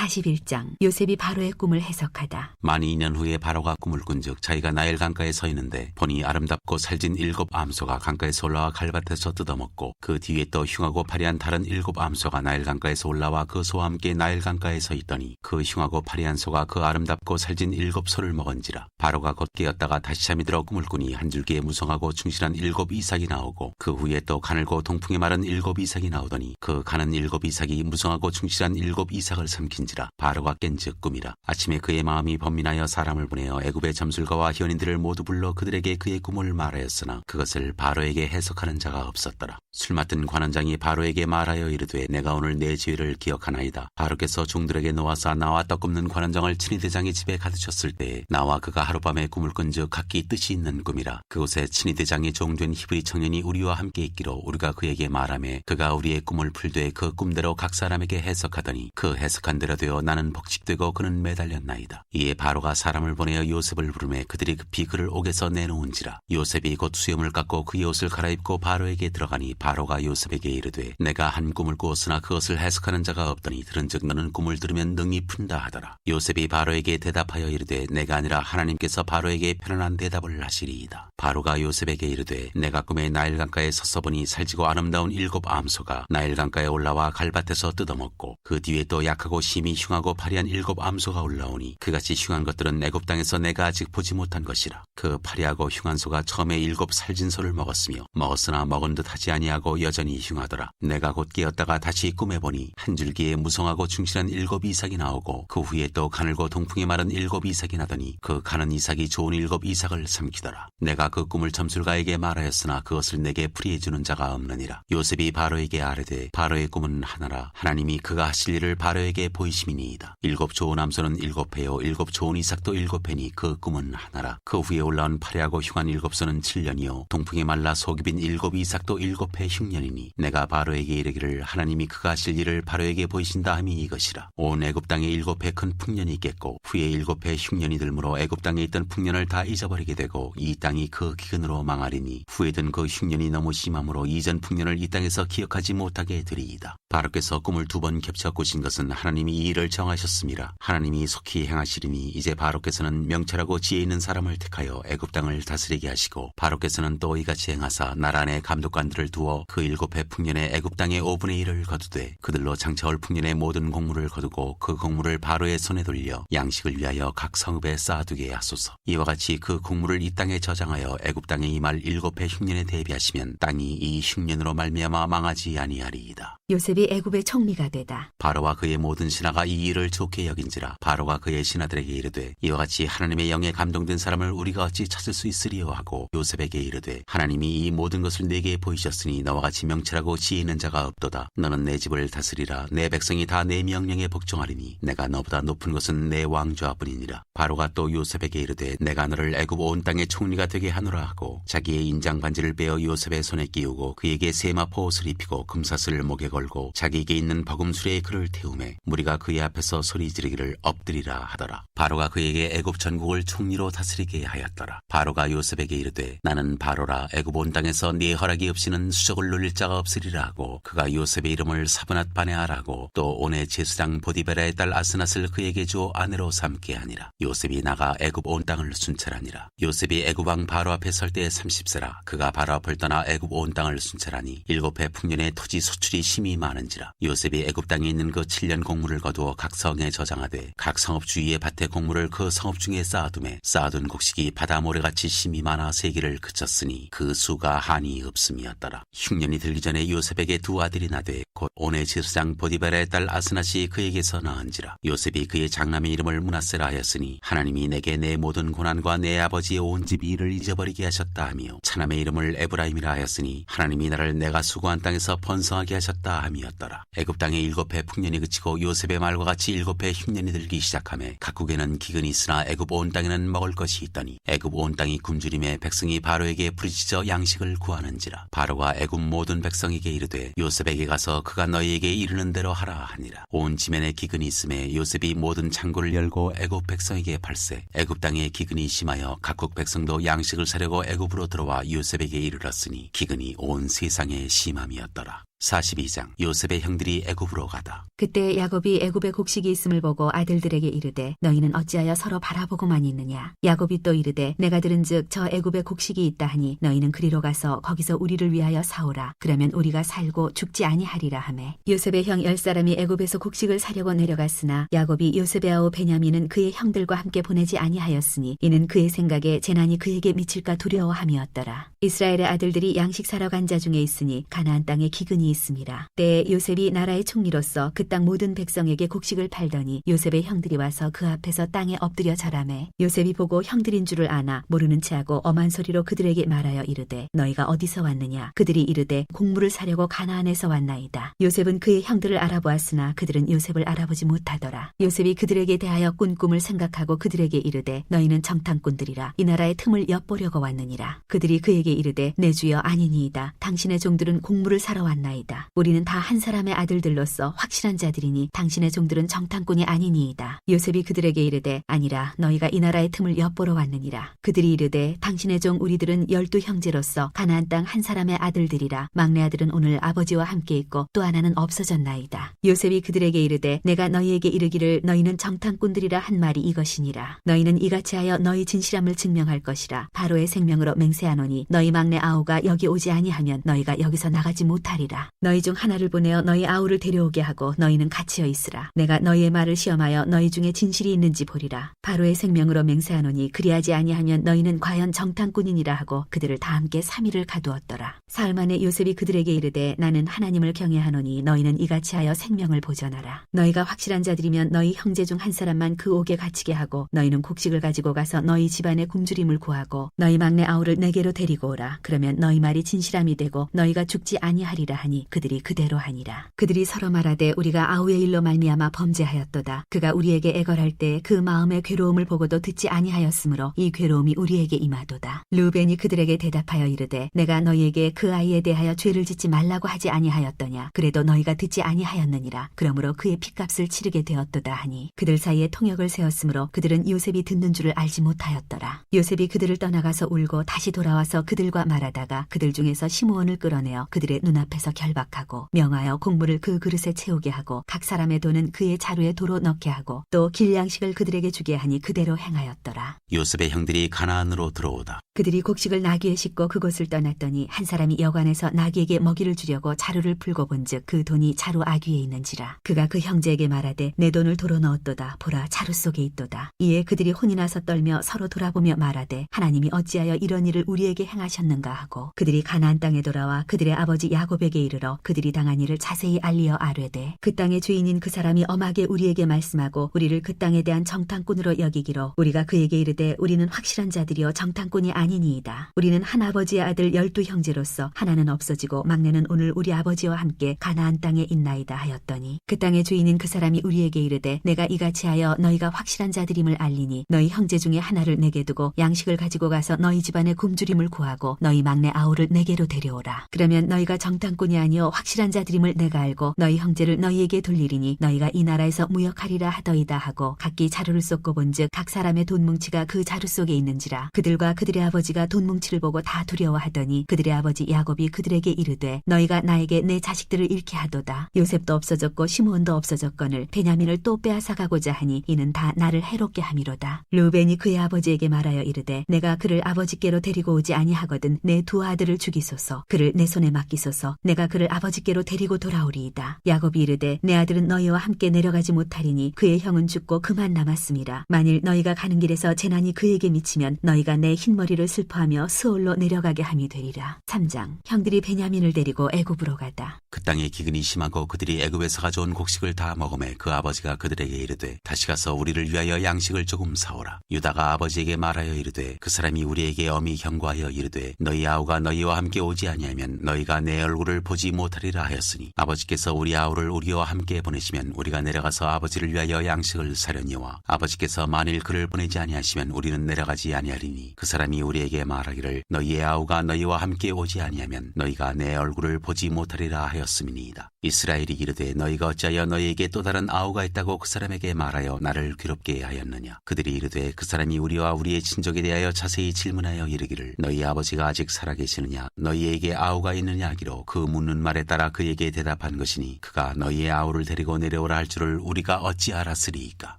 41장. 요셉이 바로의 꿈을 해석하다. 만이 2년 후에 바로가 꿈을 꾼즉 자기가 나일 강가에 서 있는데 보니 아름답고 살진 7 암소가 강가에서 올라와 갈밭에서 뜯어먹고 그 뒤에 또 흉하고 파리한 다른 7 암소가 나일 강가에서 올라와 그 소와 함께 나일 강가에 서 있더니 그 흉하고 파리한 소가 그 아름답고 살진 7 소를 먹은지라. 바로가 곧 깨었다가 다시 잠이 들어 꿈을 꾸니 한 줄기에 무성하고 충실한 7 이삭이 나오고 그 후에 또 가늘고 동풍에 마른 7 이삭이 나오더니 그 가는 7 이삭이 무성하고 충실한 7 이삭을 삼킨지라. 바로가 깬즉 꿈이라. 아침에 그의 마음이 번민하여 사람을 보내어 애굽의 점술가와 현인들을 모두 불러 그들에게 그의 꿈을 말하였으나 그것을 바로에게 해석하는 자가 없었더라. 술 맡은 관원장이 바로에게 말하여 이르되 내가 오늘 내 죄를 기억하나이다. 바로께서 종들에게 놓아서 나와 떡 굽는 관원장을 친위대장의 집에 가두셨을 때에 나와 그가 하룻밤에 꿈을 꾼즉 각기 뜻이 있는 꿈이라. 그곳에 친위대장의 종된 히브리 청년이 우리와 함께 있기로 우리가 그에게 말하매 그가 우리의 꿈을 풀되 그 꿈대로 각 사람에게 해석하더니 그 해석한 대로 되어 나는 복직되고 그는 매달렸나이다. 이에 바로가 사람을 보내어 요셉을 부르매 그들이 급히 그를 옥에서 내놓은지라. 요셉이 곧 수염을 깎고 그의 옷을 갈아입고 바로에게 들어가니 바로가 요셉에게 이르되 내가 한 꿈을 꾸었으나 그것을 해석하는 자가 없더니 들은즉 너는 꿈을 들으면 능히 푼다 하더라. 요셉이 바로에게 대답하여 이르되 내가 아니라 하나님께서 바로에게 편안한 대답을 하시리이다. 바로가 요셉에게 이르되 내가 꿈에 나일 강가에 서서 보니 살지고 아름다운 7 암소가 나일 강가에 올라와 갈밭에서 뜯어먹고 그 뒤에 또 약하고 심히 흉하고 파리한 7 암소가 올라오니 그같이 흉한 것들은 애굽 땅에서 내가 아직 보지 못한 것이라. 그 파리하고 흉한 소가 처음에 7 살진 소를 먹었으며 먹었으나 먹은 듯 하지 아니하고 여전히 흉하더라. 내가 곧 깨었다가 다시 꿈에 보니 한 줄기에 무성하고 충실한 7 이삭이 나오고 그 후에 또 가늘고 동풍에 마른 7 이삭이 나더니 그 가는 이삭이 좋은 7 이삭을 삼키더라. 내가 그 꿈을 점술가에게 말하였으나 그것을 내게 풀이해주는 자가 없느니라. 요셉이 바로에게 아뢰되 바로의 꿈은 하나라. 하나님이 그가 하실 일을 바로에게 보이심이니이다. 7 좋은 암소는 7 회요 7 좋은 이삭도 7 회니 그 꿈은 하나라. 그 후에 올라온 파리하고 흉한 7 소는 7년이요 동풍에 말라 속이 빈 7 이삭도 7회 흉년이니 내가 바로에게 이르기를 하나님이 그가 하실 일을 바로에게 보이신다 함이 이것이라. 온 애굽 땅에 7회 큰 풍년이 있겠고 후에 7회 흉년이 들므로 애굽 땅에 있던 풍년을 다 잊어버리게 되고 이 땅이 그 기근으로 망하리니 후에 든 그 흉년이 너무 심함으로 이전 풍년을 이 땅에서 기억하지 못하게 되리이다. 바로께서 꿈을 2번 겹쳐 꾸신 것은 하나님이 이 일을 정하셨음이라. 하나님이 속히 행하시리니 이제 바로께서는 명철하고 지혜 있는 사람을 택하여 애굽 땅을 다스리게 하시고 바로께서는 또 이같이 행하사 나라 안에 감독관들을 두어 그 7회 풍년에 애굽 땅의 5분의 1을 거두되 그들로 장차올 풍년의 모든 곡물을 거두고 그 곡물을 바로의 손에 돌려 양식을 위하여 각 성읍에 쌓아두게 하소서. 이와 같이 그 곡물을 이 땅에 저장하여 애굽 땅에 임할 7회 흉년에 대비하시면 땅이 이 흉년으로 말미암아 망하지 아니하리이다. 요셉이 애굽의 총리가 되다. 바로와 그의 모든 신하가 이 일을 좋게 여긴지라. 바로가 그의 신하들에게 이르되 이와 같이 하나님의 영에 감동된 사람을 우리가 어찌 찾을 수 있으리요 하고 요셉에게 이르되 하나님이 이 모든 것을 내게 보이셨으니 너와 같이 명철하고 지혜 있는 자가 없도다. 너는 내 집을 다스리라. 내 백성이 다 내 명령에 복종하리니 내가 너보다 높은 것은 내 왕좌뿐이니라. 바로가 또 요셉에게 이르되 내가 너를 애굽 온 땅의 총리가 되게 하노라 하고 자기의 인장 반지를 빼어 요셉의 손에 끼우고 그에게 세마포 옷을 입히고 금사슬을 목에 걸고 자기에게 있는 버금수레에 그를 태우매 무리가 그의 앞에서 소리 지르기를 엎드리라 하더라. 바로가 그에게 애굽 전국을 총리로 다스리게 하였더라. 바로가 요셉에게 이르되 나는 바로라. 애굽 온 땅에서 네 허락이 없이는 수적을 놀릴 자가 없으리라 하고 그가 요셉의 이름을 사브낫 바네아라고 또 온의 제사장 보디베라의 딸 아스낫을 그에게 주어 아내로 삼게 하니라. 요셉이 나가 애굽 온 땅을 순찰하니라. 요셉이 애굽 왕 바로 앞에 설 때에 30세라. 그가 바로 앞을 떠나 애굽 온 땅을 순찰하니 7회 풍년에 토지 소출이 심히 많은지라. 요셉이 애굽 땅에 있는 그 7년 곡물을 거두어 각 성에 저장하되 각 성읍 주위의 밭의 곡물을 그 성읍 중에 쌓아두매 쌓아둔 곡식이 바다 모래같이 심히 많아 세기를 그쳤으니 그 수가 한이 없음이었더라. 흉년이 들기 전에 요셉에게 2 아들이 나되 곧 온의 제사장 보디베라의 딸 아스낫이 그에게서 낳은지라. 요셉이 그의 장남의 이름을 므낫세라 하였으니 하나님이 내게 내 모든 고난과 내 아버지의 온 집 일을 잊어버리게 하셨다 하며 차남의 이름을 에브라임이라 하였으니 하나님이 나를 내가 수고한 땅에서 번성하게 하셨다 함이었더라. 애굽 땅의 7회 풍년이 그치고 요셉의 말과 같이 7회 흉년이 들기 시작하매 각국에는 기근이 있으나 애굽 온 땅에는 먹을 것이 있더니 애굽 온 땅이 굶주림에 백성이 바로에게 부르짖어 양식을 구하는지라. 바로가 애굽 모든 백성에게 이르되 요셉에게 가서 그가 너희에게 이르는 대로 하라 하니라. 온 지면에 기근이 있음에 요셉이 모든 창고를 열고 애굽 백성에게 팔세. 애굽 땅에 기근이 심하여 각국 백성도 양식을 사려고 애굽으로 들어와 요셉에게 이르렀으니 기근이 온 세상에 심함이었더라. 42장 요셉의 형들이 애굽으로 가다. 그때 야곱이 애굽에 곡식이 있음을 보고 아들들에게 이르되 너희는 어찌하여 서로 바라보고만 있느냐. 야곱이 또 이르되 내가 들은즉 저 애굽에 곡식이 있다 하니 너희는 그리로 가서 거기서 우리를 위하여 사오라. 그러면 우리가 살고 죽지 아니하리라 하매 요셉의 형 10사람이 애굽에서 곡식을 사려고 내려갔으나 야곱이 요셉의 아우 베냐민은 그의 형들과 함께 보내지 아니하였으니 이는 그의 생각에 재난이 그에게 미칠까 두려워함이었더라. 이스라엘의 아들들이 양식 사러 간 자 중에 있으니 가나안 땅에 기근이 있음이라. 때에 요셉이 나라의 총리로서 그 땅 모든 백성에게 곡식을 팔더니 요셉의 형들이 와서 그 앞에서 땅에 엎드려 절하매 요셉이 보고 형들인 줄을 아나 모르는 체하고 엄한 소리로 그들에게 말하여 이르되 너희가 어디서 왔느냐. 그들이 이르되 곡물을 사려고 가나안에서 왔나이다. 요셉은 그의 형들을 알아보았으나 그들은 요셉을 알아보지 못하더라. 요셉이 그들에게 대하여 꾼 꿈을 생각하고 그들에게 이르되 너희는 정탐꾼들이라 이 나라의 틈을 엿보려고 왔느니라. 그들이 그에게 이르되 내 주여 아니니이다. 당신의 종들은 곡물을 사러 왔나이다. 우리는 다 한 사람의 아들들로서 확실한 자들이니 당신의 종들은 정탐꾼이 아니니이다. 요셉이 그들에게 이르되 아니라 너희가 이 나라의 틈을 엿보러 왔느니라. 그들이 이르되 당신의 종 우리들은 12 형제로서 가나안 땅 한 사람의 아들들이라 막내 아들은 오늘 아버지와 함께 있고 또 하나는 없어졌나이다. 요셉이 그들에게 이르되 내가 너희에게 이르기를 너희는 정탐꾼들이라 한 말이 이것이니라. 너희는 이같이 하여 너희 진실함을 증명할 것이라. 바로의 생명으로 맹세하노니 너희 막내 아우가 여기 오지 아니하면 너희가 여기서 나가지 못하리라. 너희 중 하나를 보내어 너희 아우를 데려오게 하고 너희는 갇히어 있으라. 내가 너희의 말을 시험하여 너희 중에 진실이 있는지 보리라. 바로의 생명으로 맹세하노니 그리하지 아니하면 너희는 과연 정탐꾼이니라 하고 그들을 다 함께 3일을 가두었더라. 사흘 만에 요셉이 그들에게 이르되 나는 하나님을 경외하노니 너희는 이같이 하여 생명을 보전하라. 너희가 확실한 자들이면 너희 형제 중 한 사람만 그 옥에 갇히게 하고 너희는 곡식을 가지고 가서 너희 집안의 굶주림을 구하고 너희 막내 아우를 내게로 데리고 오라. 그러면 너희 말이 진실함이 되고 너희가 죽지 아니하리라 하니 그들이 그대로 하니라. 그들이 서로 말하되 우리가 아우의 일로 말미암아 범죄하였도다. 그가 우리에게 애걸할 때 그 마음의 괴로움을 보고도 듣지 아니하였으므로 이 괴로움이 우리에게 임하도다. 르우벤이 그들에게 대답하여 이르되 내가 너희에게 그 아이에 대하여 죄를 짓지 말라고 하지 아니하였더냐. 그래도 너희가 듣지 아니하였느니라. 그러므로 그의 핏값을 치르게 되었도다 하니 그들 사이에 통역을 세웠으므로 그들은 요셉이 듣는 줄을 알지 못하였더라. 요셉이 그들을 떠나가서 울고 다시 돌아와서 그들과 말하다가 그들 중에서 시므온을 끌어내어 그들의 눈앞에서 결박하고 명하여 곡물을 그 그릇에 채우게 하고 각 사람의 돈은 그의 자루에 도로 넣게 하고 또 길양식을 그들에게 주게 하니 그대로 행하였더라. 요셉의 형들이 가나안으로 들어오다. 그들이 곡식을 나귀에 싣고 그곳을 떠났더니 한 사람이 여관에서 나귀에게 먹이를 주려고 자루를 풀고 본즉 그 돈이 자루 아귀에 있는지라. 그가 그 형제에게 말하되 내 돈을 도로 넣었도다. 보라 자루 속에 있도다. 이에 그들이 혼이 나서 떨며 서로 돌아보며 말하되 하나님이 어찌하여 이런 일을 우리에게 행하셨는가 하고 그들이 가나안 땅에 돌아와 그들의 아버지 야곱에게 이르러 그들이 당한 일을 자세히 알리어 아뢰되 그 땅의 주인인 그 사람이 엄하게 우리에게 말씀하고 우리를 그 땅에 대한 정탐꾼으로 여기기로 우리가 그에게 이르되 우리는 확실한 자들이여 정탐꾼이 아니니이다. 우리는 한 아버지의 아들 12 형제로서 하나는 없어지고 막내는 오늘 우리 아버지와 함께 가나안 땅에 있나이다 하였더니 그 땅의 주인인 그 사람이 우리에게 이르되 내가 이같이 하여 너희가 확실한 자들임을 알리니 너희 형제 중에 하나를 내게 두고 양식을 가지고 가서 너희 집안의 굶주림을 구하고 너희 막내 아우를 내게로 데려오라. 그러면 너희가 정탐꾼이 아니요 확실한 자들임을 내가 알고 너희 형제를 너희에게 돌리리니 너희가 이 나라에서 무역하리라 하더이다 하고 각기 자루를 쏟고 본즉 각 사람의 돈 뭉치가 그 자루 속에 있는지라. 그들과 그들의 아버지가 돈 뭉치를 보고 다 두려워하더니 그들의 아버지 야곱이 그들에게 이르되 너희가 나에게 내 자식들을 잃게 하도다. 요셉도 없어졌고 시므온도 없어졌거늘 베냐민을 또 빼앗아 가고자 하니 이는 다 나를 해롭게 함이로다. 르우벤이 그의 아버지에게 말하여 이르되 내가 그를 아버지께로 데리고 오지 아니하거든 내 두 아들을 죽이소서. 그를 내 손에 맡기소서. 내가 그를 아버지께로 데리고 돌아오리이다. 야곱이 이르되 내 아들은 너희와 함께 내려가지 못하리니 그의 형은 죽고 그만 남았음이라. 만일 너희가 가는 길에서 재난이 그에게 미치면 너희가 내 흰머리를 슬퍼하며 스올로 내려가게 함이 되리라. 3장 형들이 베냐민을 데리고 애굽으로 가다. 그 땅에 기근이 심하고 그들이 애굽에서 가져온 곡식을 다 먹음에 그 아버지가 그들에게 이르되 다시 가서 우리를 위하여 양식을 조금 사오라. 유다가 아버지에게 말하여 이르되 그 사람이 우리에게 엄히 경고하여 이르되 너희 아우가 너희와 함께 오지 아니하면 너희가 내 얼굴을 보지 못하리라 하였으니 아버지께서 우리 아우를 우리와 함께 보내시면 우리가 내려가서 아버지를 위하여 양식을 사려니와 아버지께서 만일 그를 보내지 아니하시면 우리는 내려가지 아니하리니 그 사람이 우리에게 말하기를 너희의 아우가 너희와 함께 오지 아니하면 너희가 내 얼굴을 보지 못하리라 하였음이니이다. 이스라엘이 이르되 너희가 어찌하여 너희에게 또 다른 아우가 있다고 그 사람에게 말하여 나를 괴롭게 하였느냐. 그들이 이르되 그 사람이 우리와 우리의 친족에 대하여 자세히 질문하여 이르기를 너희 아버지가 아직 살아계시느냐 너희에게 아우가 있느냐 하기로 그 묻는 말에 따라 그에게 대답한 것이니 그가 너희의 아우를 데리고 내려오라 할 줄을 우리가 어찌 알았으리이까.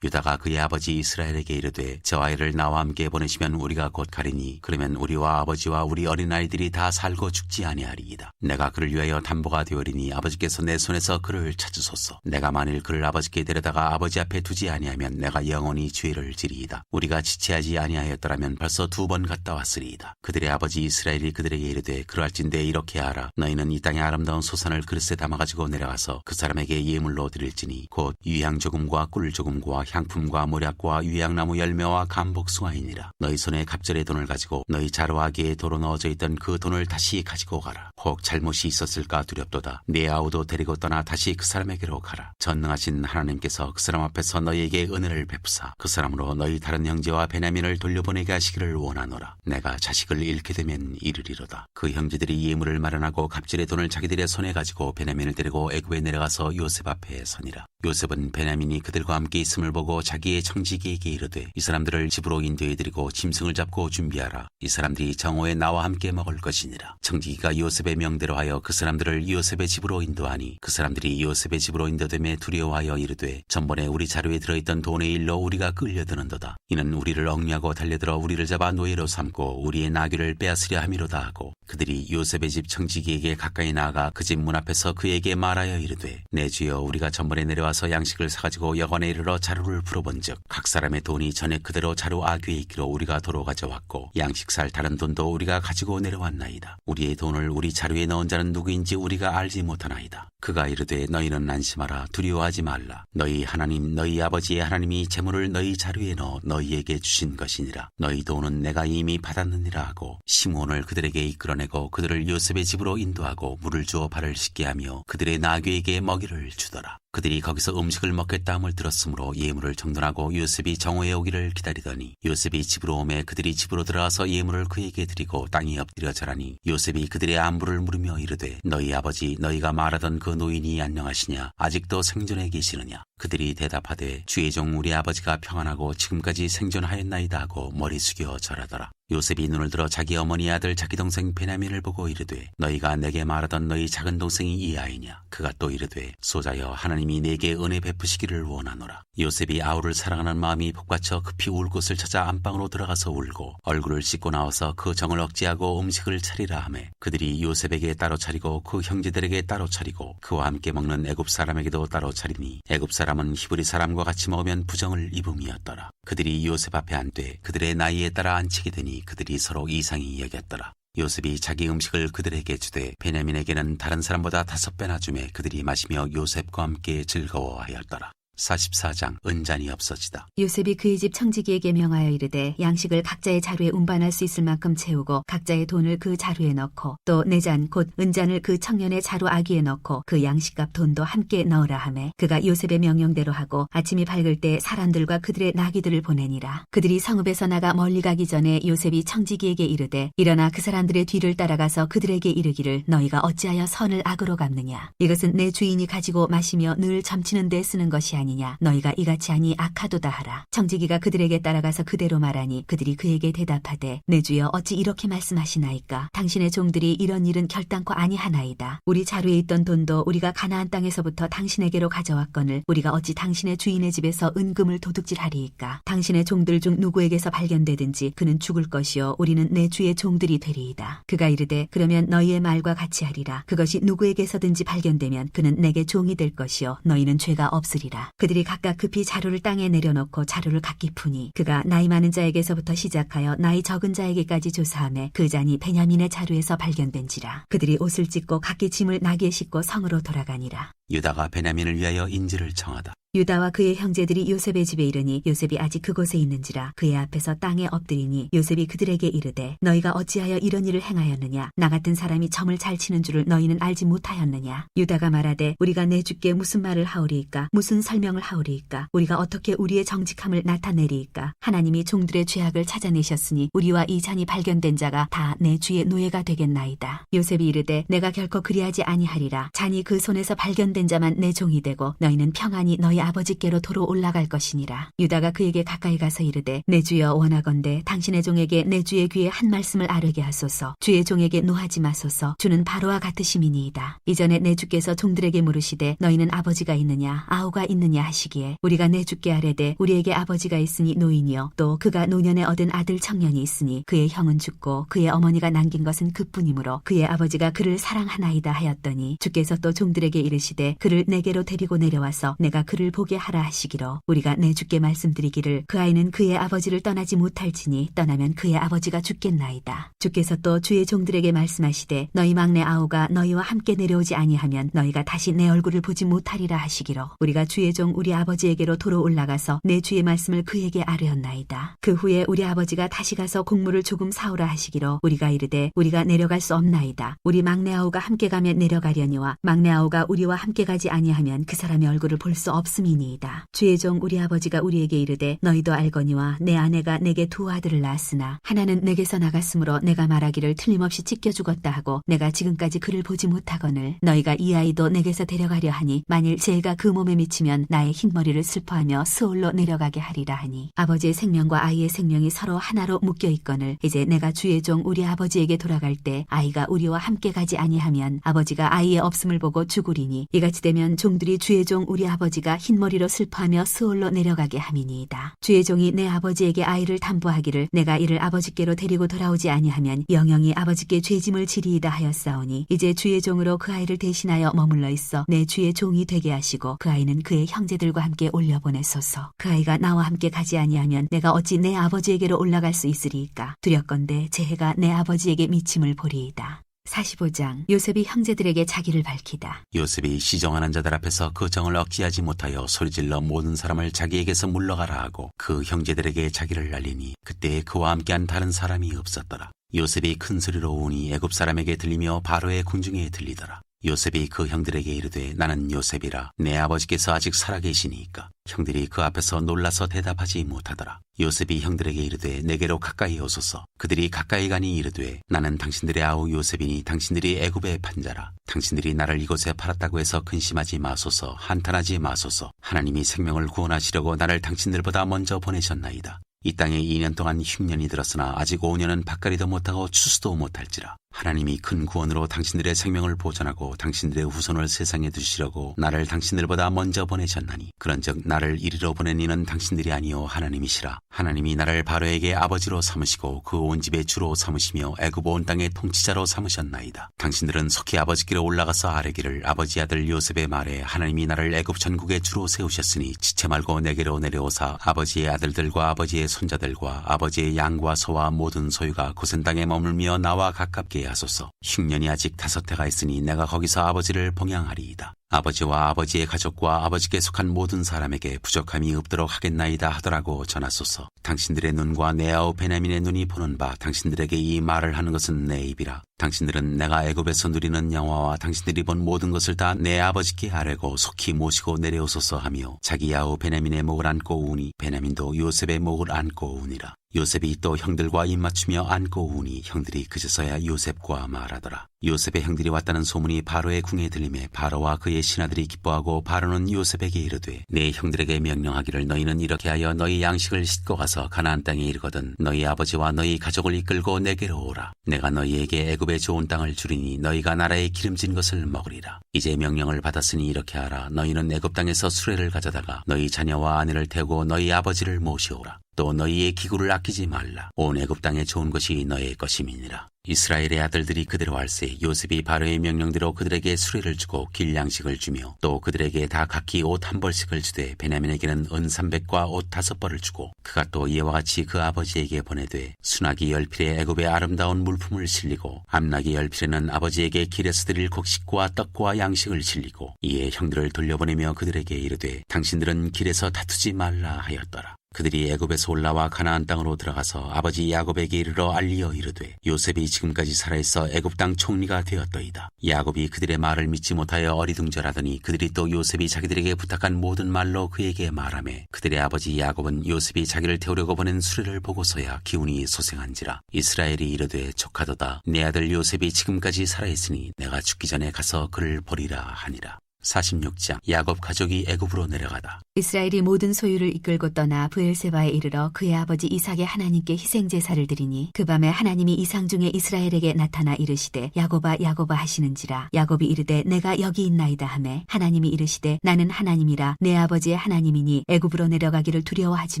유다가 그의 아버지 이스라엘에게 이르되 저 아이를 나와 함께 보내시면 우리가 곧 가리니 그러면 우리와 아버지와 우리 어린아이들이 다 살고 죽지 아니하리이다. 내가 그를 위하여 담보가 되오리니 아버지께서 내 손에서 그를 찾으소서. 내가 만일 그를 아버지께 데려다가 아버지 앞에 두지 아니하면 내가 영원히 죄를 지리이다. 우리가 지체하지 아니하였더라면 벌써 2번 갔다 왔으리이다. 그들의 아버지 이스라엘이 그들에게 이르되 그러할진대 이렇게 하라. 너희는 이 땅의 아름다운 소산을 그릇에 담아가지고 내려가서 그 사람에게 예물로 드릴지니 곧 유향 조금과 꿀 조금과 향품과 모략과 유향나무 열매와 감복숭아이니라. 너희 손에 갑절의 돈을 가지고 너희 자루아기에 도로 넣어져 있던 그 돈을 다시 가지고 가라. 혹 잘못이 있었을까 두렵도다. 네 아우도 데리고 떠나 다시 그 사람에게로 가라. 전능하신 하나님께서 그 사람 앞에서 너희에게 은혜를 베푸사 그 사람으로 너희 다른 형제와 베냐민을 돌려보내게 하시기를 원하노라. 내가 자식을 잃게 되면 이르리로다. 그 형제들이 예물을 마련하고 갑질의 돈을 자기들의 손에 가지고 베냐민을 데리고 애굽에 내려가서 요셉 앞에 서니라. 요셉은 베냐민이 그들과 함께 있음을 보고 자기의 청지기에게 이르되 이 사람들을 집으로 인도해드리고 짐승을 잡고 준비하라. 이 사람들이 정오에 나와 함께 먹을 것이니라. 청지기가 요셉의 명대로 하여 그 사람들을 요셉의 집으로 인도하니 그 사람들이 요셉의 집으로 인도됨에 두려워하여 이르되 전번에 우리 자루에 들어있던 돈의 일로 우리가 끌려드는도다. 이는 우리를 억류하고 달려들어 우리를 잡아 노예로 삼고 우리의 나귀를 빼앗으려 함이로다 하고 그들이 요셉의 집 청지기에게 가까이 나아가 그 집 문 앞에서 그에게 말하여 이르되 내 주여 우리가 전번에 내려와서 양식을 사가지고 여관에 이르러 자루를 풀어본즉 각 사람의 돈이 전에 그대로 자루 아귀에 있기로 우리가 도로 가져왔고 양식 살 다른 돈도 우리가 가지고 내려왔나이다. 우리의 돈을 우리 자루에 넣은 자는 누구인지 우리가 알지 못하나이다. 그가 이르되 너희는 안심하라. 두려워하지 말라. 너희 하나님 너희 아버지의 하나님이 재물을 너희 자루에 넣어 너희에게 주신 것이니라. 너희 돈은 내가 이미 받았느니라 하고 시므온을 그들에게 이끌어내고 그들을 요셉의 집으로 인도하고 물을 주어 발을 씻게 하며 그들의 나귀에게 먹이를 주더라. 그들이 거기서 음식을 먹겠다 함을 들었으므로 예물을 정돈하고 요셉이 정오에 오기를 기다리더니 요셉이 집으로 오매 그들이 집으로 들어와서 예물을 그에게 드리고 땅에 엎드려 절하니 요셉이 그들의 안부를 물으며 이르되 너희 아버지 너희가 말하던 그 노인이 안녕하시냐 아직도 생존해 계시느냐. 그들이 대답하되 주의 종 우리 아버지가 평안하고 지금까지 생존하였나이다 하고 머리 숙여 절하더라. 요셉이 눈을 들어 자기 어머니의 아들 자기 동생 베냐민을 보고 이르되 너희가 내게 말하던 너희 작은 동생이 이 아이냐. 그가 또 이르되 소자여 하나님이 내게 은혜 베푸시기를 원하노라. 요셉이 아우를 사랑하는 마음이 복받쳐 급히 울 곳을 찾아 안방으로 들어가서 울고 얼굴을 씻고 나와서 그 정을 억제하고 음식을 차리라 하매 그들이 요셉에게 따로 차리고 그 형제들에게 따로 차리고 그와 함께 먹는 애굽 사람에게도 따로 차리니 애굽 사람은 히브리 사람과 같이 먹으면 부정을 입음이었더라. 그들이 요셉 앞에 앉되 그들의 나이에 따라 앉히게 되니 그들이 서로 이상히 여겼더라. 요셉이 자기 음식을 그들에게 주되 베냐민에게는 다른 사람보다 5배나 주매 그들이 마시며 요셉과 함께 즐거워하였더라. 44장 은잔이 없어지다. 요셉이 그의 집 청지기에게 명하여 이르되 양식을 각자의 자루에 운반할 수 있을 만큼 채우고 각자의 돈을 그 자루에 넣고 또 내 잔 곧 은잔을 그 청년의 자루 아기에 넣고 그 양식값 돈도 함께 넣으라 하매 그가 요셉의 명령대로 하고 아침이 밝을 때 사람들과 그들의 나귀들을 보내니라. 그들이 성읍에서 나가 멀리 가기 전에 요셉이 청지기에게 이르되 일어나 그 사람들의 뒤를 따라가서 그들에게 이르기를 너희가 어찌하여 선을 악으로 갚느냐. 이것은 내 주인이 가지고 마시며 늘 점치는 데 쓰는 것이 아니냐. 너희가 이같이 하니 악하도다 하라. 청지기가 그들에게 따라가서 그대로 말하니 그들이 그에게 대답하되 내 주여 어찌 이렇게 말씀하시나이까. 당신의 종들이 이런 일은 결단코 아니하나이다. 우리 자루에 있던 돈도 우리가 가나안 땅에서부터 당신에게로 가져왔거늘 우리가 어찌 당신의 주인의 집에서 은금을 도둑질하리이까. 당신의 종들 중 누구에게서 발견되든지 그는 죽을 것이요 우리는 내 주의 종들이 되리이다. 그가 이르되 그러면 너희의 말과 같이 하리라. 그것이 누구에게서든지 발견되면 그는 내게 종이 될 것이요 너희는 죄가 없으리라. 그들이 각각 급히 자루를 땅에 내려놓고 자루를 각기 푸니 그가 나이 많은 자에게서부터 시작하여 나이 적은 자에게까지 조사하매 그 잔이 베냐민의 자루에서 발견된지라. 그들이 옷을 찢고 각기 짐을 나귀에 싣고 성으로 돌아가니라. 유다가 베냐민을 위하여 인지를 청하다. 유다와 그의 형제들이 요셉의 집에 이르니 요셉이 아직 그곳에 있는지라 그의 앞에서 땅에 엎드리니 요셉이 그들에게 이르되 너희가 어찌하여 이런 일을 행하였느냐 나 같은 사람이 점을 잘 치는 줄을 너희는 알지 못하였느냐. 유다가 말하되 우리가 내 주께 무슨 말을 하오리이까 무슨 설명을 하오리이까 우리가 어떻게 우리의 정직함을 나타내리이까. 하나님이 종들의 죄악을 찾아내셨으니 우리와 이 잔이 발견된 자가 다 내 주의 노예가 되겠나이다. 요셉이 이르되 내가 결코 그리하지 아니하리라. 잔이 그 손에서 발견된 자만 내 종이 되고 너희는 평안히 너희 아버지께로 도로 올라갈 것이니라. 유다가 그에게 가까이 가서 이르되 내 주여 원하건대 당신의 종에게 내 주의 귀에 한 말씀을 아뢰게 하소서. 주의 종에게 노하지 마소서. 주는 바로와 같으심이니이다. 이전에 내 주께서 종들에게 물으시되 너희는 아버지가 있느냐 아우가 있느냐 하시기에 우리가 내 주께 아뢰되 우리에게 아버지가 있으니 노인이요 또 그가 노년에 얻은 아들 청년이 있으니 그의 형은 죽고 그의 어머니가 남긴 것은 그뿐이므로 그의 아버지가 그를 사랑하나이다 하였더니 주께서 또 종들에게 이르시되 그를 내게로 데리고 내려와서 내가 그를 보게 하라 하시기로 우리가 내 주께 말씀드리기를 그 아이는 그의 아버지를 떠나지 못할지니 떠나면 그의 아버지가 죽겠나이다. 주께서 또 주의 종들에게 말씀하시되 너희 막내 아우가 너희와 함께 내려오지 아니하면 너희가 다시 내 얼굴을 보지 못하리라 하시기로 우리가 주의 종 우리 아버지에게로 도로 올라가서 내 주의 말씀을 그에게 아뢰었나이다. 그 후에 우리 아버지가 다시 가서 곡물을 조금 사오라 하시기로 우리가 이르되 우리가 내려갈 수 없나이다. 우리 막내 아우가 함께 가면 내려가려니와 막내 아우가 우리와 함께 가지 아니하면 그 사람의 얼굴을 볼 수 없음이니이다. 주의 종 우리 아버지가 우리에게 이르되 너희도 알거니와 내 아내가 내게 두 아들을 낳았으나 하나는 내게서 나갔으므로 내가 말하기를 틀림없이 찢겨 죽었다 하고 내가 지금까지 그를 보지 못하거늘 너희가 이 아이도 내게서 데려가려 하니 만일 죄가 그 몸에 미치면 나의 흰머리를 슬퍼하며 스올로 내려가게 하리라 하니 아버지의 생명과 아이의 생명이 서로 하나로 묶여 있거늘 이제 내가 주의 종 우리 아버지에게 돌아갈 때 아이가 우리와 함께 가지 아니하면 아버지가 아이의 없음을 보고 죽으리니 이같이 되면 종들이 주의 종 우리 아버지가 흰머리로 슬퍼하며 스올로 내려가게 함이니이다. 주의 종이 내 아버지에게 아이를 담보하기를 내가 이를 아버지께로 데리고 돌아오지 아니하면 영영이 아버지께 죄짐을 지리이다 하였사오니 이제 주의 종으로 그 아이를 대신하여 머물러 있어 내 주의 종이 되게 하시고 그 아이는 그의 형제들과 함께 올려보내소서. 그 아이가 나와 함께 가지 아니하면 내가 어찌 내 아버지에게로 올라갈 수 있으리이까. 두렵건대 제 해가 내 아버지에게 미침을 보리이다. 45장 요셉이 형제들에게 자기를 밝히다. 요셉이 시정하는 자들 앞에서 그 정을 억제하지 못하여 소리질러 모든 사람을 자기에게서 물러가라 하고 그 형제들에게 자기를 알리니 그때 그와 함께한 다른 사람이 없었더라. 요셉이 큰 소리로 우니 애굽 사람에게 들리며 바로의 궁중에 들리더라. 요셉이 그 형들에게 이르되 나는 요셉이라 내 아버지께서 아직 살아계시니이까. 형들이 그 앞에서 놀라서 대답하지 못하더라. 요셉이 형들에게 이르되 내게로 가까이 오소서. 그들이 가까이 가니 이르되 나는 당신들의 아우 요셉이니 당신들이 애굽의 판자라. 당신들이 나를 이곳에 팔았다고 해서 근심하지 마소서. 한탄하지 마소서. 하나님이 생명을 구원하시려고 나를 당신들보다 먼저 보내셨나이다. 이 땅에 2년 동안 흉년이 들었으나 아직 5년은 밭갈이도 못하고 추수도 못할지라. 하나님이 큰 구원으로 당신들의 생명을 보존하고 당신들의 후손을 세상에 두시려고 나를 당신들보다 먼저 보내셨나니 그런즉 나를 이리로 보낸 이는 당신들이 아니요 하나님이시라. 하나님이 나를 바로에게 아버지로 삼으시고 그 온 집의 주로 삼으시며 애굽 온 땅의 통치자로 삼으셨나이다. 당신들은 속히 아버지께로 올라가서 아뢰기를 아버지 아들 요셉의 말에 하나님이 나를 애굽 전국의 주로 세우셨으니 지체 말고 내게로 내려오사 아버지의 아들들과 아버지의 손자들과 아버지의 양과 소와 모든 소유가 고센 땅에 머물며 나와 가깝게 하소서. 흉년이 아직 5해가 있으니 내가 거기서 아버지를 봉양하리이다. 아버지와 아버지의 가족과 아버지께 속한 모든 사람에게 부족함이 없도록 하겠나이다 하더라고 전하소서. 당신들의 눈과 내 아우 베냐민의 눈이 보는 바 당신들에게 이 말을 하는 것은 내 입이라. 당신들은 내가 애굽에서 누리는 영화와 당신들이 본 모든 것을 다 내 아버지께 아뢰고 속히 모시고 내려오소서 하며 자기 아우 베냐민의 목을 안고 우니 베냐민도 요셉의 목을 안고 우니라. 요셉이 또 형들과 입맞추며 안고 우니 형들이 그제서야 요셉과 말하더라. 요셉의 형들이 왔다는 소문이 바로의 궁에 들림에 바로와 그의 신하들이 기뻐하고 바로는 요셉에게 이르되 내 형들에게 명령하기를 너희는 이렇게 하여 너희 양식을 싣고 가서 가나안 땅에 이르거든 너희 아버지와 너희 가족을 이끌고 내게로 오라. 내가 너희에게 애굽의 좋은 땅을 주리니 너희가 나라의 기름진 것을 먹으리라. 이제 명령을 받았으니 이렇게 하라. 너희는 애굽 땅에서 수레를 가져다가 너희 자녀와 아내를 태우고 너희 아버지를 모시오라. 또 너희의 기구를 아끼지 말라. 온 애굽 땅에 좋은 것이 너의 것임이니라. 이스라엘의 아들들이 그대로 할세 요셉이 바로의 명령대로 그들에게 수레를 주고 길 양식을 주며 또 그들에게 다 각기 옷 한 벌씩을 주되 베냐민에게는 은 300과 옷 5벌을 주고 그가 또 이와 같이 그 아버지에게 보내되 순하기 10필에 애굽의 아름다운 물품을 실리고 암나기 10필에는 아버지에게 길에서 드릴 곡식과 떡과 양식을 실리고 이에 형들을 돌려보내며 그들에게 이르되 당신들은 길에서 다투지 말라 하였더라. 그들이 애굽에서 올라와 가나안 땅으로 들어가서 아버지 야곱에게 이르러 알리어 이르되 요셉이 지금까지 살아있어 애굽 땅 총리가 되었더이다. 야곱이 그들의 말을 믿지 못하여 어리둥절하더니 그들이 또 요셉이 자기들에게 부탁한 모든 말로 그에게 말하매 그들의 아버지 야곱은 요셉이 자기를 태우려고 보낸 수레를 보고서야 기운이 소생한지라. 이스라엘이 이르되 족하도다. 내 아들 요셉이 지금까지 살아있으니 내가 죽기 전에 가서 그를 보리라 하니라. 46장 야곱 가족이 애굽으로 내려가다. 이스라엘이 모든 소유를 이끌고 떠나 브엘세바에 이르러 그의 아버지 이삭의 하나님께 희생제사를 드리니 그 밤에 하나님이 이상 중에 이스라엘에게 나타나 이르시되 야곱아 야곱아 하시는지라. 야곱이 이르되 내가 여기 있나이다 하매 하나님이 이르시되 나는 하나님이라 내 아버지의 하나님이니 애굽으로 내려가기를 두려워하지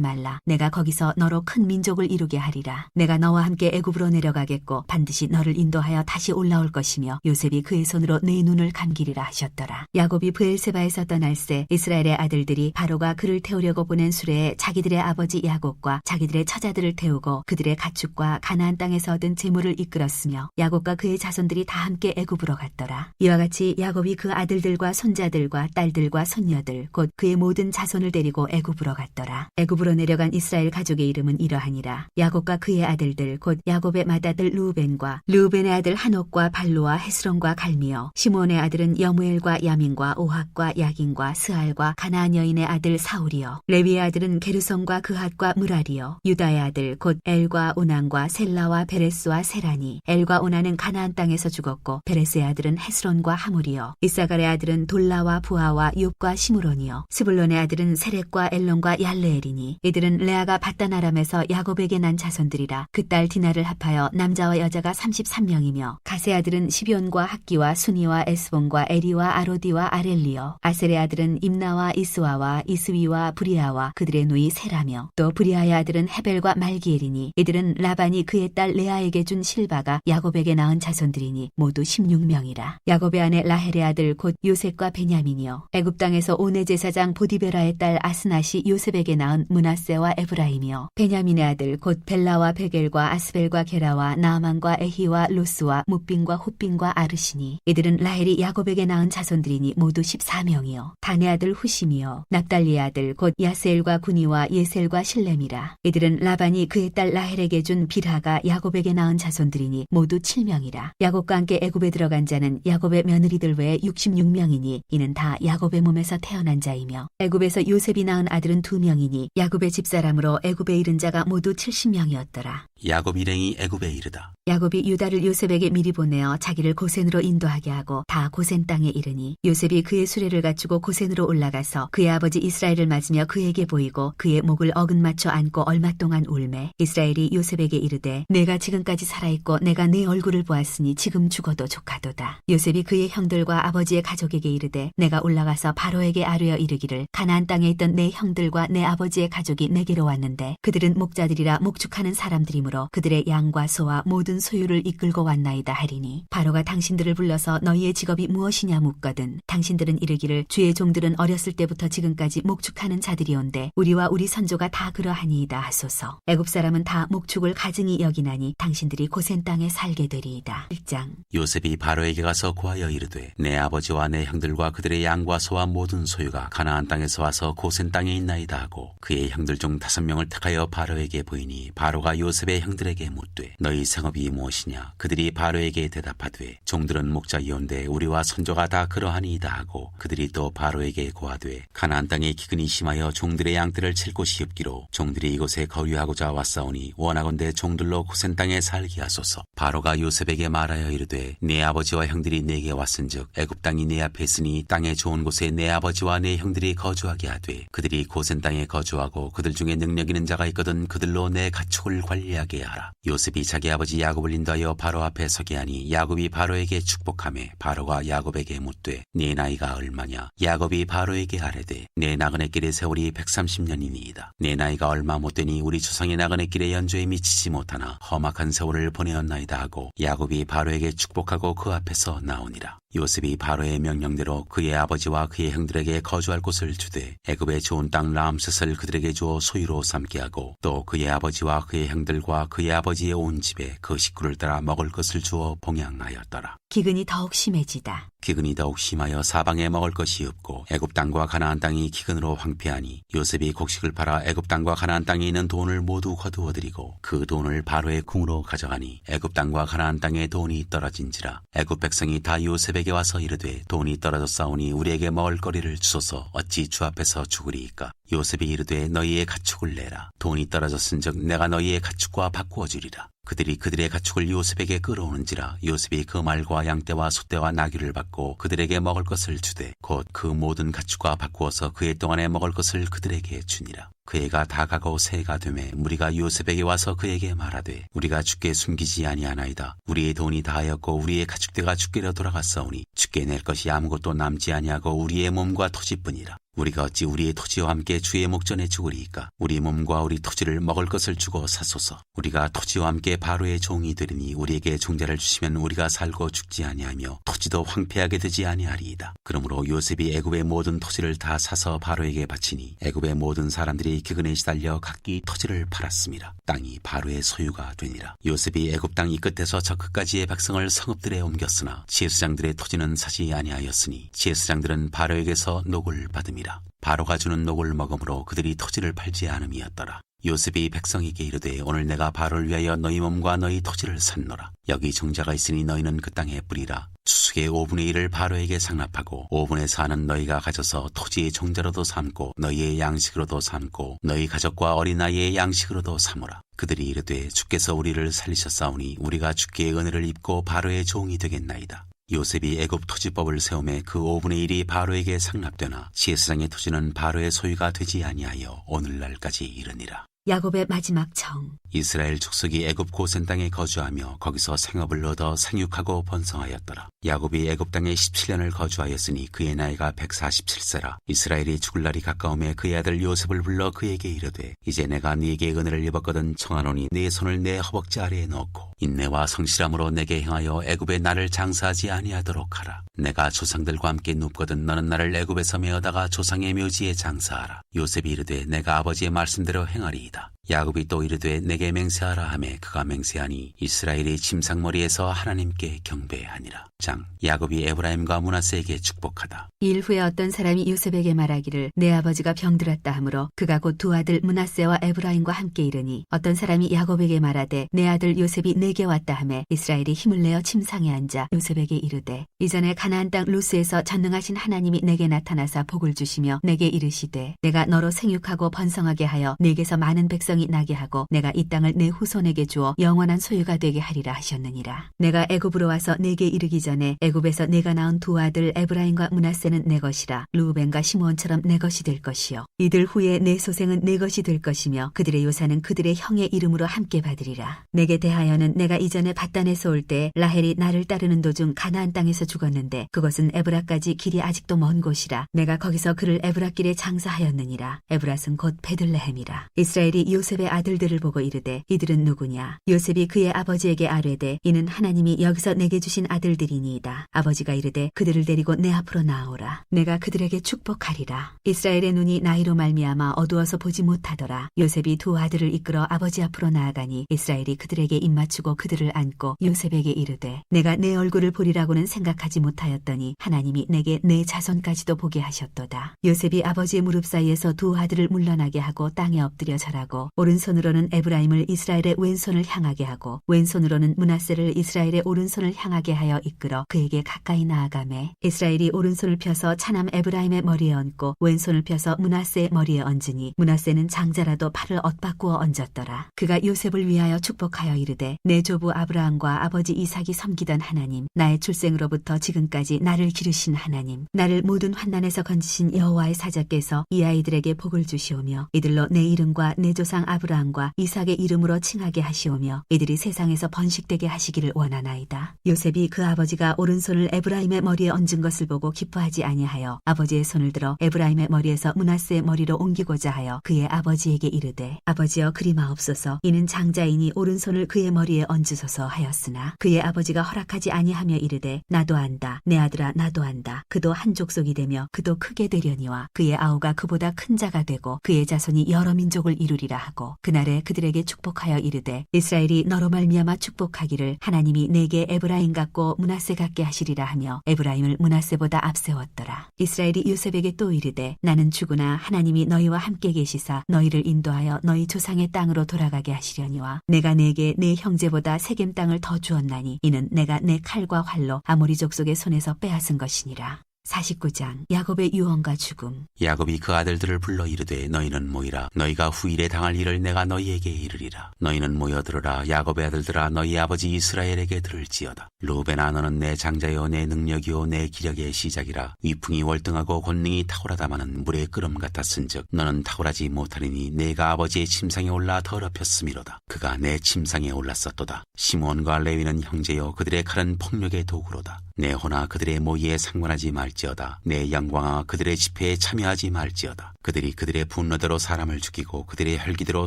말라. 내가 거기서 너로 큰 민족을 이루게 하리라. 내가 너와 함께 애굽으로 내려가겠고 반드시 너를 인도하여 다시 올라올 것이며 요셉이 그의 손으로 내 눈을 감기리라 하셨더라. 야곱이 브엘세바에서 떠날새 이스라엘의 아들들이 바로가 그를 태우려고 보낸 수레에 자기들의 아버지 야곱과 자기들의 처자들을 태우고 그들의 가축과 가나안 땅에서 얻은 재물을 이끌었으며 야곱과 그의 자손들이 다 함께 애굽으로 갔더라. 이와 같이 야곱이 그 아들들과 손자들과 딸들과 손녀들 곧 그의 모든 자손을 데리고 애굽으로 갔더라. 애굽으로 내려간 이스라엘 가족의 이름은 이러하니라. 야곱과 그의 아들들 곧 야곱의 맏아들 르우벤과 르우벤의 아들 한옥과 발루와 헤스론과 갈미어 시므온의 아들은 여무엘과 야민과 오학과 야긴과 스알과 가나안 여인의 아들 사울이요 레위의 아들은 게르손과 그핫과 무랄이요 유다의 아들 곧 엘과 오난과 셀라와 베레스와 세라니 엘과 오난은 가나안 땅에서 죽었고 베레스의 아들은 헤스론과 하물이요 이사갈의 아들은 돌라와 부하와 욥과 시므론이요 스불론의 아들은 세렉과 엘론과 얄레엘이니 이들은 레아가 바단 아람에서 야곱에게 난 자손들이라. 그 딸 디나를 합하여 남자와 여자가 33명이며 가세 아들은 시비온과 학기와 수니와 에스본과 에리와 아로디와 아렐리요 아셀의 아들은 임나와 이스와와 이스위와 브리아와 그들의 누이 세라며 또 브리아의 아들은 헤벨과 말기엘이니 이들은 라반이 그의 딸 레아에게 준 실바가 야곱에게 낳은 자손들이니 모두 16명이라. 야곱의 아내 라헬의 아들 곧 요셉과 베냐민이요 애굽 땅에서 오네 제사장 보디베라의 딸 아스낫이 요셉에게 낳은 므낫세와 에브라임이요 베냐민의 아들 곧 벨라와 베겔과 아스벨과 게라와 나아만과 에히와 로스와 무빈과 훗빈과 아르시니 이들은 라헬이 야곱에게 낳은 자손들이니 모두 14명이요 단의 아들 후심이요 납달리의 아들 곧 야세엘과 구니와 예셀과 실렘이라. 이들은 라반이 그의 딸 라헬에게 준 빌하가 야곱에게 낳은 자손들이니 모두 7명이라. 야곱과 함께 애굽에 들어간 자는 야곱의 며느리들 외에 66명이니 이는 다 야곱의 몸에서 태어난 자이며 애굽에서 요셉이 낳은 아들은 2명이니 야곱의 집사람으로 애굽에 이른 자가 모두 70명이었더라. 야곱 일행이 애굽에 이르다. 야곱이 유다를 요셉에게 미리 보내어 자기를 고센으로 인도하게 하고 다 고센 땅에 이르니 요셉이 그의 수레를 갖추고 고센으로 올라가서 그의 아버지 이스라엘을 맞으며 그에게 보이고 그의 목을 어긋 맞춰 안고 얼마 동안 울매 이스라엘이 요셉에게 이르되 내가 지금까지 살아있고 내가 네 얼굴을 보았으니 지금 죽어도 족하도다. 요셉이 그의 형들과 아버지의 가족에게 이르되 내가 올라가서 바로에게 아뢰어 이르기를 가나안 땅에 있던 내 형들과 내 아버지의 가족이 내게로 왔는데 그들은 목자들이라 목축하는 사람들이므로 그들의 양과 소와 모든 소유를 이끌고 왔나이다 하리니 바로가 당신들을 불러서 너희의 직업이 무엇이냐 묻거든 당신들은 이르기를 주의 종들은 어렸을 때부터 지금까지 목축하는 자들이온데 우리와 우리 선조가 다 그러하니이다 하소서. 애굽 사람은 다 목축을 가증히 여기나니 당신들이 고센 땅에 살게 되리이다. 1장 요셉이 바로에게 가서 고하여 이르되 내 아버지와 내 형들과 그들의 양과 소와 모든 소유가 가나안 땅에서 와서 고센 땅에 있나이다 하고 그의 형들 중 5명을 택하여 바로에게 보이니 바로가 요셉의 형들에게 묻되 너희 성읍이 무엇이냐. 그들이 바로에게 대답하되 종들은 목자이온데 우리와 선조가 다 그러하니이다 하고 그들이 또 바로에게 고하되 가나안 땅에 기근이 심하여 종들의 양떼를 칠 곳이 없기로 종들이 이곳에 거류하고자 왔사오니 원하건대 종들로 고센 땅에 살게 하소서. 바로가 요셉에게 말하여 이르되 내 아버지와 형들이 내게 왔은즉 애굽 땅이 내 앞에 있으니 땅에 좋은 곳에 내 아버지와 내 형들이 거주하게 하되 그들이 고센 땅에 거주하고 그들 중에 능력 있는 자가 있거든 그들로 내 가축을 관리하게 하라. 요셉이 자기 아버지 야곱을 인도하여 바로 앞에 서게 하니 야곱이 바로에게 축복하매 바로가 야곱에게 묻되 네 내 나이가 얼마냐? 야곱이 바로에게 아뢰되 내 나그네 길의 세월이 130년이니이다. 내 나이가 얼마 못되니 우리 조상의 나그네 길의 연조에 미치지 못하나 험악한 세월을 보내었나이다 하고 야곱이 바로에게 축복하고 그 앞에서 나오니라. 요셉이 바로의 명령대로 그의 아버지와 그의 형들에게 거주할 곳을 주되 애굽의 좋은 땅 람셋을 그들에게 주어 소유로 삼게 하고 또 그의 아버지와 그의 형들과 그의 아버지의 온 집에 그 식구를 따라 먹을 것을 주어 봉양하였더라. 기근이 더욱 심해지다. 기근이 더욱 심하여 사방에 먹을 것이 없고 애굽 땅과 가나안 땅이 기근으로 황폐하니 요셉이 곡식을 팔아 애굽 땅과 가나안 땅에 있는 돈을 모두 거두어들이고 그 돈을 바로의 궁으로 가져가니 애굽 땅과 가나안 땅에 돈이 떨어진지라. 애굽 백성이 다 요셉에게 와서 이르되 돈이 떨어졌사오니 우리에게 먹을 거리를 주소서. 어찌 주 앞에서 죽으리이까? 요셉이 이르되 너희의 가축을 내라. 돈이 떨어졌은즉 내가 너희의 가축과 바꾸어 주리라. 그들이 그들의 가축을 요셉에게 끌어오는지라. 요셉이 그 말과 양떼와 소떼와 나귀를 받고 그들에게 먹을 것을 주되 곧 그 모든 가축과 바꾸어서 그해 동안에 먹을 것을 그들에게 주니라. 그 해가 다 가고 새해가 되매 무리가 요셉에게 와서 그에게 말하되 우리가 주께 숨기지 아니하나이다. 우리의 돈이 다하였고 우리의 가축대가 주께로 돌아갔사오니 주께 낼 것이 아무것도 남지 아니하고 우리의 몸과 토지뿐이라. 우리가 어찌 우리의 토지와 함께 주의 목전에 죽으리이까? 우리 몸과 우리 토지를 먹을 것을 주고 사소서. 우리가 토지와 함께 바로의 종이 되리니 우리에게 종자를 주시면 우리가 살고 죽지 아니하며 토지도 황폐하게 되지 아니하리이다. 그러므로 요셉이 애굽의 모든 토지를 다 사서 바로에게 바치니 애굽의 모든 사람들이 기근에 시달려 각기 토지를 팔았음이라. 땅이 바로의 소유가 되니라. 요셉이 애굽 땅 이 끝에서 저 끝까지의 백성을 성읍들에 옮겼으나 지혜수장들의 토지는 사지 아니하였으니 지혜수장들은 바로에게서 녹을 받음이라. 바로가 주는 녹을 먹음으로 그들이 토지를 팔지 않음이었더라. 요셉이 백성에게 이르되 오늘 내가 바로를 위하여 너희 몸과 너희 토지를 샀노라. 여기 종자가 있으니 너희는 그 땅에 뿌리라. 추수의 5분의 1을 바로에게 상납하고 5분의 4는 너희가 가져서 토지의 종자로도 삼고 너희의 양식으로도 삼고 너희 가족과 어린아이의 양식으로도 삼으라. 그들이 이르되 주께서 우리를 살리셨사오니 우리가 주께 은혜를 입고 바로의 종이 되겠나이다. 요셉이 애굽 토지법을 세우매 그 5분의 1이 바로에게 상납되나 지혜수장의 토지는 바로의 소유가 되지 아니하여 오늘날까지 이르니라. 야곱의 마지막 정. 이스라엘 족속이 애굽 고센 땅에 거주하며 거기서 생업을 얻어 생육하고 번성하였더라. 야곱이 애굽 땅에 17년을 거주하였으니 그의 나이가 147세라. 이스라엘이 죽을 날이 가까우매 그의 아들 요셉을 불러 그에게 이르되 이제 내가 네게 은혜를 입었거든 청하노니 네 손을 내 허벅지 아래에 넣고 인내와 성실함으로 내게 행하여 애굽에 나를 장사하지 아니하도록 하라. 내가 조상들과 함께 눕거든 너는 나를 애굽에서 메어다가 조상의 묘지에 장사하라. 요셉이 이르되 내가 아버지의 말씀대로 행하리이다. 야곱이 또 이르되 내게 맹세하라 하매 그가 맹세하니 이스라엘이 침상머리에서 하나님께 경배하니라. 장 야곱이 에브라임과 므낫세에게 축복하다. 일 후에 어떤 사람이 요셉에게 말하기를 내 아버지가 병들었다 하므로 그가 곧 두 아들 므낫세와 에브라임과 함께 이르니 어떤 사람이 야곱에게 말하되 내 아들 요셉이 내게 왔다 하매 이스라엘이 힘을 내어 침상에 앉아 요셉에게 이르되 이전에 가나안 땅 루스에서 전능하신 하나님이 내게 나타나사 복을 주시며 내게 이르시되 내가 너로 생육하고 번성하게 하여 내게서 많은 백성이 나게 하고 내가 이 땅을 내 후손에게 주어 영원한 소유가 되게 하리라 하셨느니라. 내가 애굽으로 와서 내게 이르기 전에 애굽에서 내가 낳은 두 아들 에브라임과 므낫세는 내 것이라. 르우벤과 시므온처럼 내 것이 될 것이요 이들 후에 내 소생은 내 것이 될 것이며 그들의 요사는 그들의 형의 이름으로 함께 받으리라. 내게 대하여는 내가 이전에 밧단에서 올 때 라헬이 나를 따르는 도중 가나안 땅에서 죽었는데 그것은 에브라까지 길이 아직도 먼 곳이라. 내가 거기서 그를 에브라길에 장사하였느니라. 에브랏은 곧 베들레헴이라. 이스라엘이 요셉의 아들들을 보고 이르되 이들은 누구냐? 요셉이 그의 아버지에게 아뢰되 이는 하나님이 여기서 내게 주신 아들들이니이다. 아버지가 이르되 그들을 데리고 내 앞으로 나오라. 내가 그들에게 축복하리라. 이스라엘의 눈이 나이로 말미암아 어두워서 보지 못하더라. 요셉이 두 아들을 이끌어 아버지 앞으로 나아가니 이스라엘이 그들에게 입맞추고 그들을 안고 요셉에게 이르되 내가 내 얼굴을 보리라고는 생각하지 못하였더니 하나님이 내게 내 자손까지도 보게 하셨도다. 요셉이 아버지의 무릎 사이에서 두 아들을 물러나게 하고 땅에 엎드려 절하고 오른손으로는 에브라임을 이스라엘의 왼손을 향하게 하고 왼손으로는 므낫세를 이스라엘의 오른손을 향하게 하여 이끌어 그에게 가까이 나아가매 이스라엘이 오른손을 펴서 차남 에브라임의 머리에 얹고 왼손을 펴서 므낫세의 머리에 얹으니 므낫세는 장자라도 팔을 엇바꾸어 얹었더라. 그가 요셉을 위하여 축복하여 이르되 내 조부 아브라함과 아버지 이삭이 섬기던 하나님 나의 출생으로부터 지금까지 나를 기르신 하나님 나를 모든 환난에서 건지신 여호와의 사자께서 이 아이들에게 복을 주시오며 이들로 내 이름과 내 조상 조상 아브라함과 이삭의 이름으로 칭하게 하시오며 이들이 세상에서 번식되게 하시기를 원하나이다. 요셉이 그 아버지가 오른손을 에브라임의 머리에 얹은 것을 보고 기뻐하지 아니하여 아버지의 손을 들어 에브라임의 머리에서 므낫세의 머리로 옮기고자 하여 그의 아버지에게 이르되 아버지여 그리마옵소서 이는 장자이니 오른손을 그의 머리에 얹으소서 하였으나 그의 아버지가 허락하지 아니하며 이르되 나도 안다 내 아들아 나도 안다 그도 한 족속이 되며 그도 크게 되려니와 그의 아우가 그보다 큰 자가 되고 그의 자손이 여러 민족을 이루리라 하고 그날에 그들에게 축복하여 이르되 이스라엘이 너로 말미암아 축복하기를 하나님이 내게 에브라임 같고 므낫세 같게 하시리라 하며 에브라임을 므낫세보다 앞세웠더라. 이스라엘이 요셉에게 또 이르되 나는 주구나 하나님이 너희와 함께 계시사 너희를 인도하여 너희 조상의 땅으로 돌아가게 하시려니와 내가 내게 내 형제보다 세겜 땅을 더 주었나니 이는 내가 내 칼과 활로 아모리 족속의 손에서 빼앗은 것이니라. 49장 야곱의 유언과 죽음. 야곱이 그 아들들을 불러 이르되 너희는 모이라. 너희가 후일에 당할 일을 내가 너희에게 이르리라. 너희는 모여들어라. 야곱의 아들들아 너희 아버지 이스라엘에게 들을지어다. 루벤아 너는 내 장자요 내 능력이요 내 기력의 시작이라. 위풍이 월등하고 권능이 탁월하다마는 물의 끓음 같았은즉 너는 탁월하지 못하리니 내가 아버지의 침상에 올라 더럽혔음이로다. 그가 내 침상에 올랐었도다. 시므온과 레위는 형제요 그들의 칼은 폭력의 도구로다. 내 호나 그들의 모의에 상관하지 말지어다. 내 영광아 그들의 집회에 참여하지 말지어다. 그들이 그들의 분노대로 사람을 죽이고 그들의 혈기대로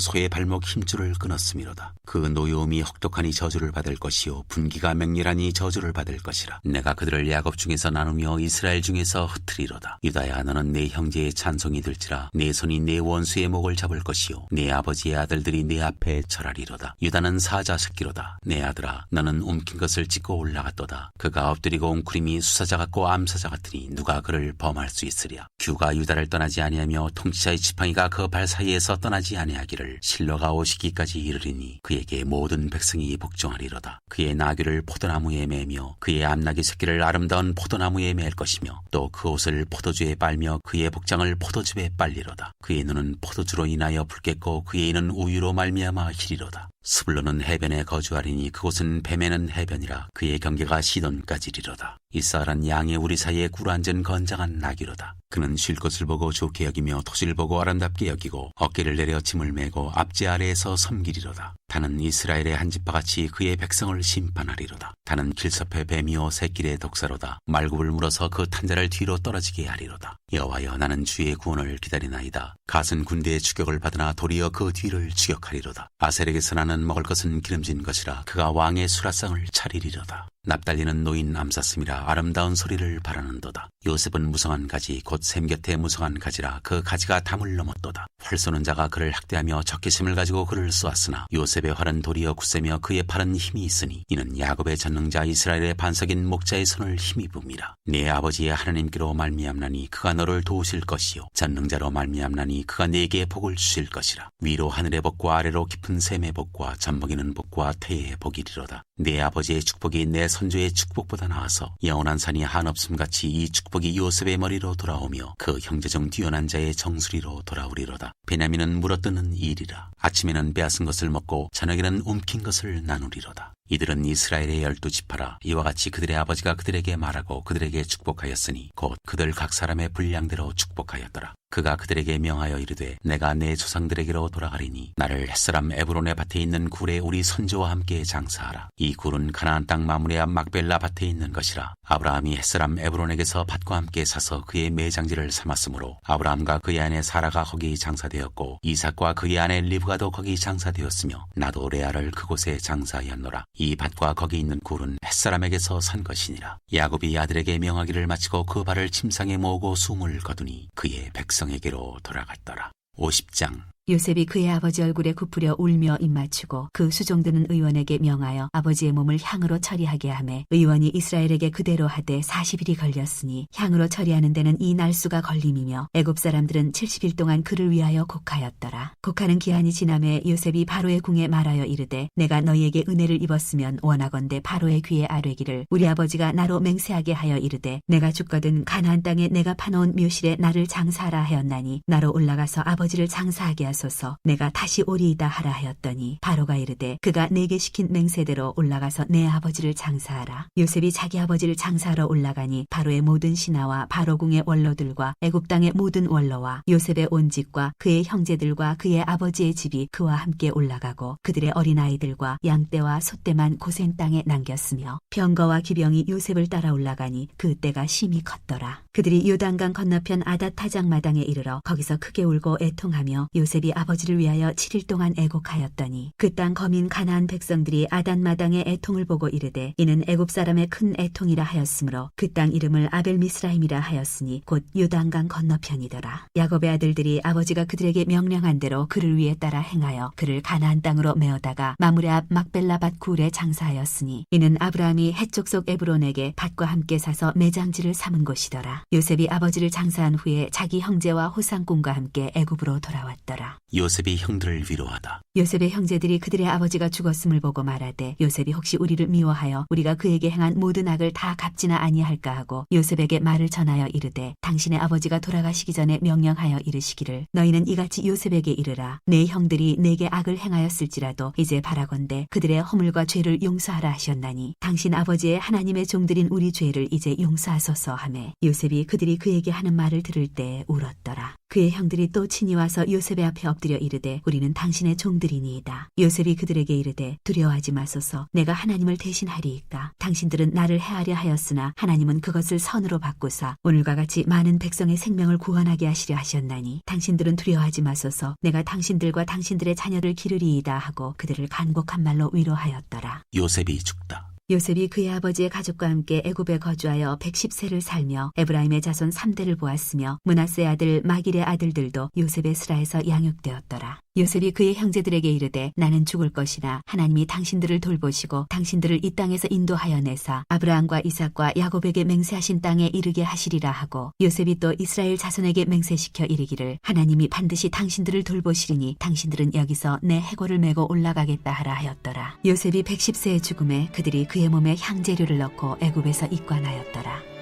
소의 발목 힘줄을 끊었음이로다. 그 노여움이 혹독하니 저주를 받을 것이요 분기가 맹렬하니 저주를 받을 것이라. 내가 그들을 야곱 중에서 나누며 이스라엘 중에서 흩트리로다. 유다야 너는 내 형제의 찬송이 될지라. 내 손이 내 원수의 목을 잡을 것이요 내 아버지의 아들들이 내 앞에 절하리로다. 유다는 사자 새끼로다. 내 아들아 너는 움킨 것을 찢고 올라갔도다. 그가 엎드리고 웅크림이 수사자 같고 암사자 같으니 누가 그를 범할 수 있으랴. 규가 유다를 떠나지 아니하며 통치자의 지팡이가 그 발 사이에서 떠나지 아니하기를 실로가 오시기까지 이르리니 그에게 모든 백성이 복종하리로다. 그의 나귀를 포도나무에 매며 그의 암나귀 새끼를 아름다운 포도나무에 맬 것이며 또 그 옷을 포도주에 빨며 그의 복장을 포도즙에 빨리로다. 그의 눈은 포도주로 인하여 붉겠고 그의 이는 우유로 말미암아 희리로다. 스불론은 해변에 거주하리니 그곳은 뱀에는 해변이라. 그의 경계가 시돈까지리로다. 이사란 양의 우리 사이에 꿇어앉은 건장한 나귀로다. 그는 쉴 곳을 보고 좋게 여기며 토지를 보고 아름답게 여기고 어깨를 내려 짐을 메고 앞지 아래에서 섬기리로다. 다는 이스라엘의 한 지파같이 그의 백성을 심판하리로다. 다는 길섭의 뱀이요 새길의 독사로다. 말굽을 물어서 그 탄자를 뒤로 떨어지게 하리로다. 여호와여 나는 주의 구원을 기다리나이다. 갓은 군대의 추격을 받으나 도리어 그 뒤를 추격하리로다. 아셀에게서 나는 먹을 것은 기름진 것이라. 그가 왕의 수라상을 차리리로다. 납달리는 노인 암사슴이라 아름다운 소리를 바라는도다. 요셉은 무성한 가지 곧 샘 곁에 무성한 가지라. 그 가지가 담을 넘었도다. 활 쏘는 자가 그를 학대하며 적개심을 가지고 그를 쏘았으나 요셉의 활은 도리어 굳세며 그의 팔은 힘이 있으니 이는 야곱의 전능자 이스라엘의 반석인 목자의 손을 힘입음이라. 네 아버지의 하나님께로 말미암나니 그가 너를 도우실 것이요 전능자로 말미암나니 그가 네게 복을 주실 것이라. 위로 하늘의 복과 아래로 깊은 샘의 복과 젖먹이는 복과 태의 복이리로다. 네 아버지의 축복이 내 선조의 축복보다 나아서 영원한 산이 한없음같이 이 축복이 요셉의 머리로 돌아오며 그 형제 중 뛰어난 자의 정수리로 돌아오리로다. 베냐민은 물어뜯는 일이라. 아침에는 빼앗은 것을 먹고 저녁에는 움킨 것을 나누리로다. 이들은 이스라엘의 12지파라. 이와 같이 그들의 아버지가 그들에게 말하고 그들에게 축복하였으니 곧 그들 각 사람의 분량대로 축복하였더라. 그가 그들에게 명하여 이르되 내가 내 조상들에게로 돌아가리니 나를 햇사람 에브론의 밭에 있는 굴에 우리 선조와 함께 장사하라. 이 굴은 가나안 땅 마므레 앞 막벨라 밭에 있는 것이라. 아브라함이 햇사람 에브론에게서 밭과 함께 사서 그의 매장지를 삼았으므로 아브라함과 그의 아내 사라가 거기 장사되었고 이삭과 그의 아내 리브가도 거기 장사되었으며 나도 레아를 그곳에 장사하였노라. 이 밭과 거기 있는 굴은 햇사람에게서 산 것이니라. 야곱이 아들에게 명하기를 마치고 그 발을 침상에 모으고 숨을 거두니 그의 백성에게로 돌아갔더라. 50장 요셉이 그의 아버지 얼굴에 굽으려 울며 입맞추고 그 수종드는 의원에게 명하여 아버지의 몸을 향으로 처리하게 하매 의원이 이스라엘에게 그대로 하되 40일이 걸렸으니 향으로 처리하는 데는 이 날수가 걸림이며 애굽 사람들은 70일 동안 그를 위하여 곡하였더라. 곡하는 기한이 지남에 요셉이 바로의 궁에 말하여 이르되 내가 너희에게 은혜를 입었으면 원하건대 바로의 귀에 아뢰기를 우리 아버지가 나로 맹세하게 하여 이르되 내가 죽거든 가나안 땅에 내가 파놓은 묘실에 나를 장사하라 하였나니 나로 올라가서 아버지를 장사하게 하소서. 마소서 내가 다시 오리이다 하라 하였더니 바로가 이르되 그가 내게 시킨 맹세대로 올라가서 내 아버지를 장사하라. 요셉이 자기 아버지를 장사하러 올라가니 바로의 모든 신하와 바로궁의 원로들과 애굽 땅의 모든 원로와 요셉의 온 집과 그의 형제들과 그의 아버지의 집이 그와 함께 올라가고 그들의 어린아이들과 양떼와 소떼만 고센 땅에 남겼으며 병거와 기병이 요셉을 따라 올라가니 그 때가 심히 컸더라. 그들이 요단강 건너편 아닷타장 마당에 이르러 거기서 크게 울고 애통하며 요셉이 아버지를 위하여 7일 동안 애곡하였더니 그 땅 거민 가나안 백성들이 아단 마당의 애통을 보고 이르되 이는 애굽 사람의 큰 애통이라 하였으므로 그 땅 이름을 아벨미스라임이라 하였으니 곧 요단강 건너편이더라. 야곱의 아들들이 아버지가 그들에게 명령한 대로 그를 위해 따라 행하여 그를 가나안 땅으로 메어다가 마므레 앞 막벨라 밭 굴에 장사하였으니 이는 아브라함이 헷족 속 에브론에게 밭과 함께 사서 매장지를 삼은 곳이더라. 요셉이 아버지를 장사한 후에 자기 형제와 호상공과 함께 애굽으로 돌아왔더라. 요셉이 형들을 위로하다. 요셉의 형제들이 그들의 아버지가 죽었음을 보고 말하되 요셉이 혹시 우리를 미워하여 우리가 그에게 행한 모든 악을 다 갚지나 아니할까 하고 요셉에게 말을 전하여 이르되 당신의 아버지가 돌아가시기 전에 명령하여 이르시기를 너희는 이같이 요셉에게 이르라. 내 형들이 내게 악을 행하였을지라도 이제 바라건대 그들의 허물과 죄를 용서하라 하셨나니 당신 아버지의 하나님의 종들인 우리 죄를 이제 용서하소서 하매 요셉이 그들이 그에게 하는 말을 들을 때 울었더라. 그의 형들이 또 친히 와서 요셉의 앞에 엎드려 이르되 우리는 당신의 종들이니이다. 요셉이 그들에게 이르되 두려워하지 마소서. 내가 하나님을 대신하리이까. 당신들은 나를 해하려 하였으나 하나님은 그것을 선으로 바꾸사 오늘과 같이 많은 백성의 생명을 구원하게 하시려 하셨나니 당신들은 두려워하지 마소서. 내가 당신들과 당신들의 자녀를 기르리이다 하고 그들을 간곡한 말로 위로하였더라. 요셉이 죽다. 요셉이 그의 아버지의 가족과 함께 애굽에 거주하여 110세를 살며 에브라임의 자손 3대를 보았으며 므낫세의 아들 마길의 아들들도 요셉의 스라에서 양육되었더라. 요셉이 그의 형제들에게 이르되 나는 죽을 것이나 하나님이 당신들을 돌보시고 당신들을 이 땅에서 인도하여 내사 아브라함과 이삭과 야곱에게 맹세하신 땅에 이르게 하시리라 하고 요셉이 또 이스라엘 자손에게 맹세시켜 이르기를 하나님이 반드시 당신들을 돌보시리니 당신들은 여기서 내 해골을 메고 올라가겠다 하라 하였더라. 요셉이 110세의 죽음에 그들이 그의 몸에 향재료를 넣고 애굽에서 입관하였더라.